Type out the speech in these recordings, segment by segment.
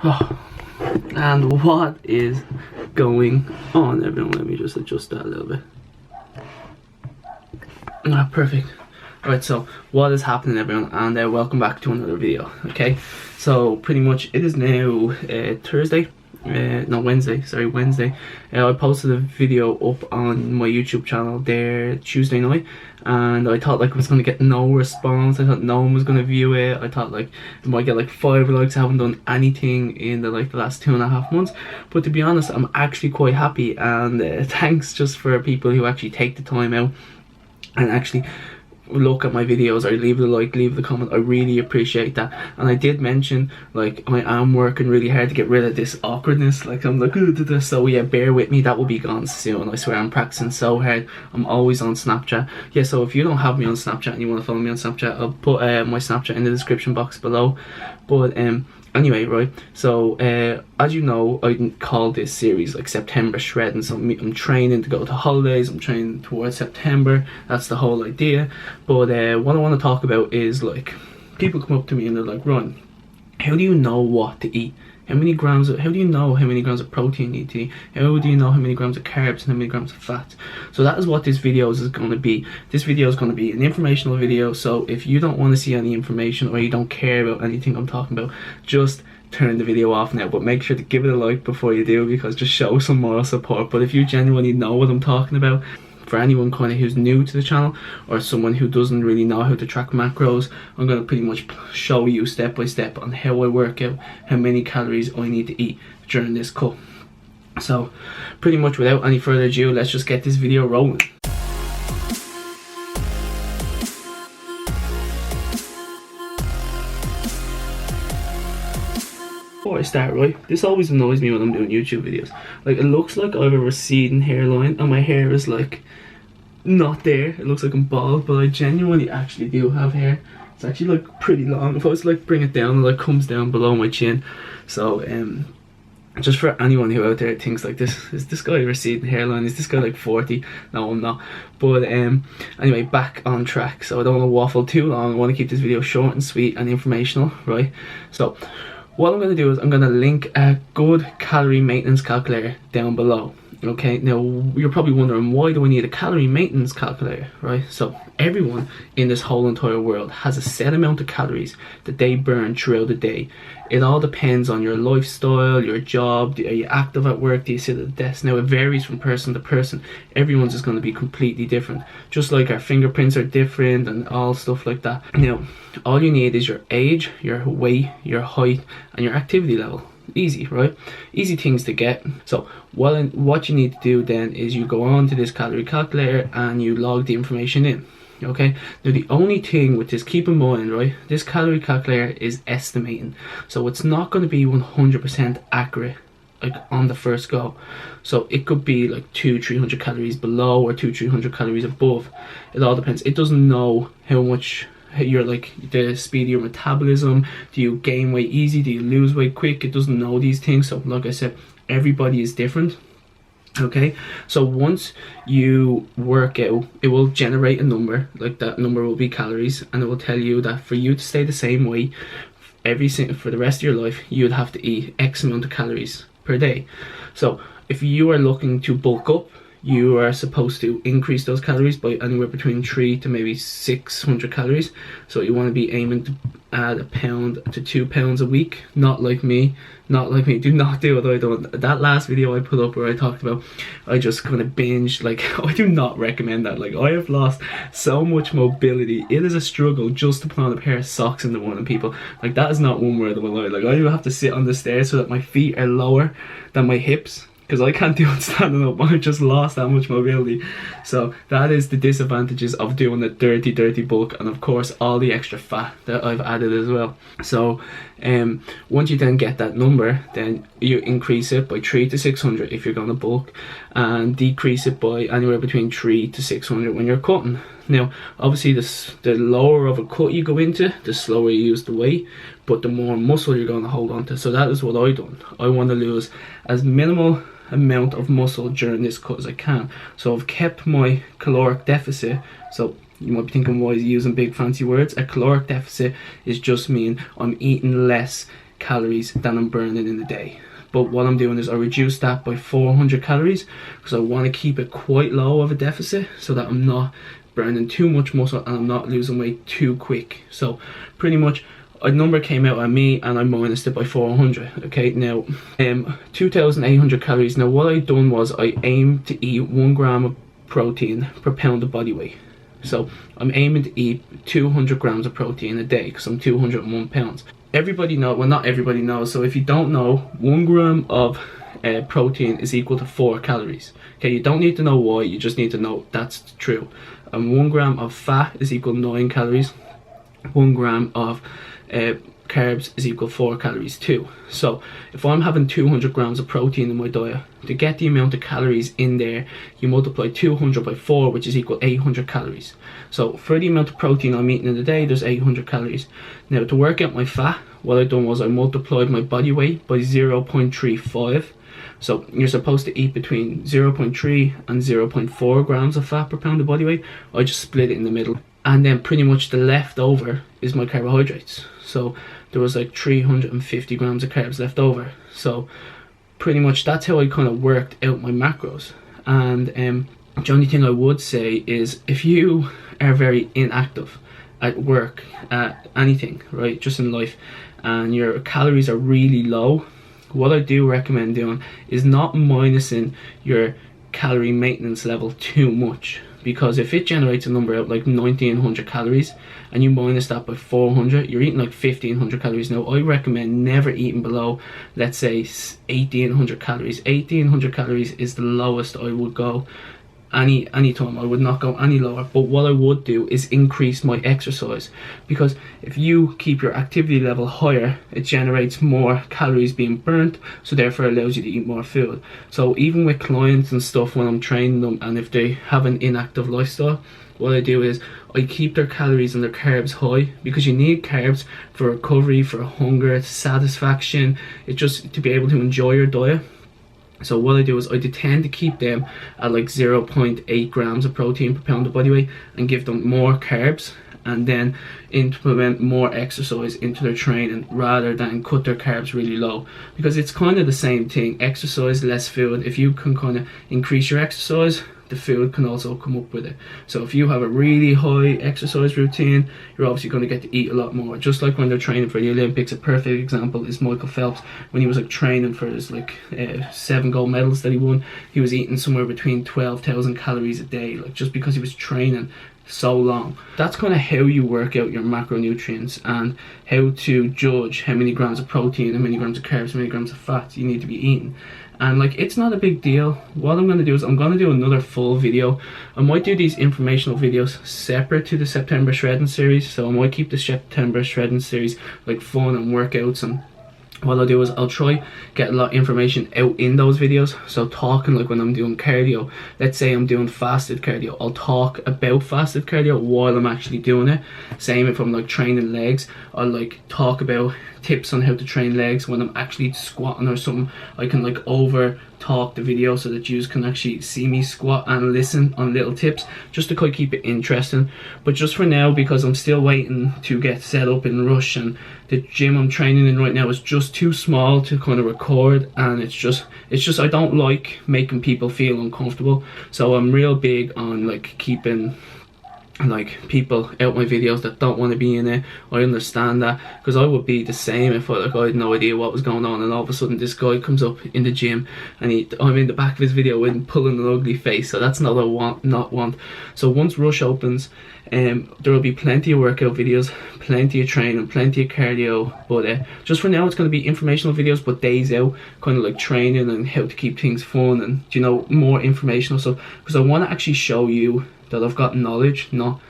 Oh, and what is going on, everyone? Let me just adjust that a little bit. Ah, perfect. Alright, so what is happening, everyone, and welcome back to another video. Okay, so pretty much it is now Thursday. No, Wednesday, sorry, Wednesday. I posted a video up on my YouTube channel there Tuesday night, and I thought like I was going to get no response. I thought no one was going to view it. I thought like I might get like 5 likes. I haven't done anything in the last 2.5 months, but to be honest, I'm actually quite happy, and thanks just for people who actually take the time out and actually look at my videos or leave a like, leave the comment. I really appreciate that. And I did mention like I am working really hard to get rid of this awkwardness, like I'm like so yeah, bear with me, that will be gone soon. I swear I'm practicing so hard. I'm always on Snapchat. Yeah, so if you don't have me on Snapchat and you want to follow me on Snapchat, I'll put my Snapchat in the description box below. But anyway, right, so as you know, I call this series like September Shredding. So I'm training to go to holidays, I'm training towards September. That's the whole idea. But what I want to talk about is like, people come up to me and they're like, Ron, how do you know what to eat? How do you know how many grams of protein you need to eat? How do you know how many grams of carbs and how many grams of fat? So that is what this video is going to be. This video is going to be an informational video. So if you don't want to see any information or you don't care about anything I'm talking about, just turn the video off now. But make sure to give it a like before you do, because just show some moral support. But if you genuinely know what I'm talking about, for anyone kind of who's new to the channel or someone who doesn't really know how to track macros, I'm going to pretty much show you step by step on how I work out how many calories I need to eat during this cut. So pretty much without any further ado, let's just get this video rolling. Before I start, right, this always annoys me when I'm doing YouTube videos. Like, it looks like I have a receding hairline and my hair is like not there. It looks like I'm bald, but I genuinely actually do have hair. It's actually like pretty long. If I was to like bring it down, it like comes down below my chin. So just for anyone who out there thinks like, is this guy receding hairline? Is this guy like 40? No, I'm not. But anyway, back on track. So I don't want to waffle too long. I want to keep this video short and sweet and informational, right? So what I'm going to do is I'm going to link a good calorie maintenance calculator down below. Okay, now you're probably wondering, why do I need a calorie maintenance calculator, right? So everyone in this whole entire world has a set amount of calories that they burn throughout the day. It all depends on your lifestyle, your job. Are you active at work? Do you sit at the desk? Now it varies from person to person. Everyone's is going to be completely different, just like our fingerprints are different and all stuff like that. Now all you need is your age, your weight, your height, and your activity level. Easy, right? Easy things to get. So what you need to do then is you go on to this calorie calculator and you log the information in. Okay, now the only thing with this, keep in mind, right, this calorie calculator is estimating, so it's not going to be 100% accurate like on the first go. So it could be like 200-300 calories below or 200-300 calories above. It all depends. It doesn't know how much you're like, the speed of your metabolism. Do you gain weight easy? Do you lose weight quick? It doesn't know these things. So like I said, everybody is different. Okay, so once you work out, it will generate a number. Like, that number will be calories, and it will tell you that for you to stay the same weight for the rest of your life, you'd have to eat X amount of calories per day. So if you are looking to bulk up, you are supposed to increase those calories by anywhere between 300 to maybe 600 calories. So you want to be aiming to add 1 pound to 2 pounds a week. Not like me. Do not do what I done. That last video I put up where I talked about I just kind of binged, like, I do not recommend that. Like, I have lost so much mobility. It is a struggle just to put on a pair of socks in the morning, people. Like, that is not one word of a lie. Like, I do have to sit on the stairs so that my feet are lower than my hips, because I can't do it standing up. I've just lost that much mobility. So that is the disadvantages of doing the dirty bulk, and of course all the extra fat that I've added as well. So once you then get that number, then you increase it by 300 to 600 if you're going to bulk, and decrease it by anywhere between 300 to 600 when you're cutting. Now obviously the lower of a cut you go into, the slower you use the weight, but the more muscle you're going to hold on to. So that is what I done. I want to lose as minimal amount of muscle during this cut as I can. So I've kept my caloric deficit. So you might be thinking, why is he using big fancy words? A caloric deficit is just mean I'm eating less calories than I'm burning in a day. But what I'm doing is I reduce that by 400 calories because I want to keep it quite low of a deficit so that I'm not burning too much muscle and I'm not losing weight too quick. So pretty much a number came out on me and I minused it by 400. Okay, now 2,800 calories. Now what I done was I aimed to eat 1 gram of protein per pound of body weight. So I'm aiming to eat 200 grams of protein a day because I'm 201 pounds. Everybody knows, well not everybody knows, so if you don't know, 1 gram of protein is equal to 4 calories. Okay, you don't need to know why, you just need to know that's true. And 1 gram of fat is equal to 9 calories. 1 gram of carbs is equal to 4 calories too. So if I'm having 200 grams of protein in my diet, to get the amount of calories in there, you multiply 200 by 4, which is equal to 800 calories. So for the amount of protein I'm eating in a day, there's 800 calories. Now to work out my fat, what I done was I multiplied my body weight by 0.35. So you're supposed to eat between 0.3 and 0.4 grams of fat per pound of body weight. I just split it in the middle. And then pretty much the leftover is my carbohydrates. So there was like 350 grams of carbs left over. So pretty much that's how I kind of worked out my macros. And the only thing I would say is if you are very inactive at work, at anything, right, just in life, and your calories are really low, what I do recommend doing is not minusing your calorie maintenance level too much. Because if it generates a number out like 1900 calories and you minus that by 400, you're eating like 1500 calories. Now I recommend never eating below, let's say 1800 calories. 1800 calories is the lowest I would go any time. I would not go any lower. But what I would do is increase my exercise, because if you keep your activity level higher, it generates more calories being burnt, so therefore allows you to eat more food. So even with clients and stuff, when I'm training them and if they have an inactive lifestyle, what I do is I keep their calories and their carbs high, because you need carbs for recovery, for hunger, satisfaction, it's just to be able to enjoy your diet. So what I do is I tend to keep them at like 0.8 grams of protein per pound of body weight and give them more carbs, and then implement more exercise into their training rather than cut their carbs really low, because it's kind of the same thing. Exercise, less food. If you can kind of increase your exercise, the food can also come up with it. So if you have a really high exercise routine, you're obviously going to get to eat a lot more. Just like when they're training for the Olympics, a perfect example is Michael Phelps. When he was like training for his like 7 gold medals that he won, he was eating somewhere between 12,000 calories a day, like just because he was training so long. That's kind of how you work out your macronutrients and how to judge how many grams of protein, how many grams of carbs, how many grams of fat you need to be eating. And like, it's not a big deal. What I'm going to do is I'm going to do another full video. I might do these informational videos separate to the September shredding series, so I might keep the September shredding series like fun and workouts, and what I'll do is I'll try get a lot of information out in those videos. So talking like when I'm doing cardio, let's say I'm doing fasted cardio, I'll talk about fasted cardio while I'm actually doing it. Same if I'm like training legs, I'll like talk about tips on how to train legs. When I'm actually squatting or something, I can like over talk the video so that you can actually see me squat and listen on little tips, just to kind of keep it interesting. But just for now, because I'm still waiting to get set up in Rush, and the gym I'm training in right now is just too small to kind of record, and it's just I don't like making people feel uncomfortable. So I'm real big on like keeping like people out my videos that don't want to be in it. I understand that, because I would be the same if I had no idea what was going on, and all of a sudden this guy comes up in the gym and I'm in the back of his video with pulling an ugly face. So that's not what I want. So once Rush opens, there will be plenty of workout videos, plenty of training, plenty of cardio, but just for now it's going to be informational videos, but days out, kind of like training and how to keep things fun and, you know, more informational stuff, because I want to actually show you that I've got knowledge, not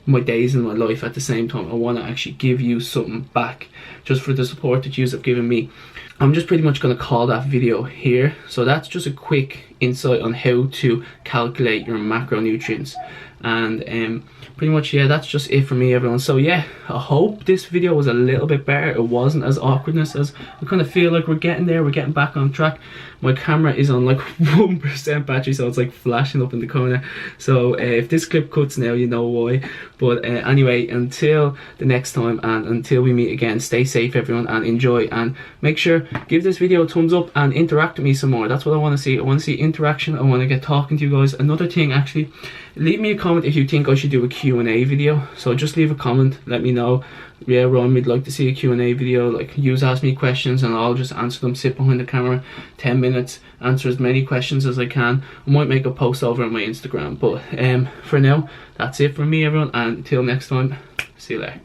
my days in my life at the same time. I want to actually give you something back just for the support that you have given me. I'm just pretty much going to call that video here. So that's just a quick insight on how to calculate your macronutrients, and pretty much, yeah, that's just it for me, everyone. So yeah, I hope this video was a little bit better. It wasn't as awkwardness as I kind of feel like we're getting there, we're getting back on track. my camera is on like 1% battery, so it's like flashing up in the corner. So if this clip cuts now, you know why. But anyway, until the next time and until we meet again, stay safe everyone, and enjoy, and make sure give this video a thumbs up and interact with me some more. That's what I want to see. I want to see interaction. I want to get talking to you guys. Another thing, actually, leave me a comment if you think I should do a Q&A video. So just leave a comment, let me know. Yeah, Ron, we'd like to see a Q&A video, like you ask me questions and I'll just answer them, sit behind the camera 10 minutes, answer as many questions as I can. I might make a post over on my Instagram, but for now that's it from me everyone, and until next time, see you later.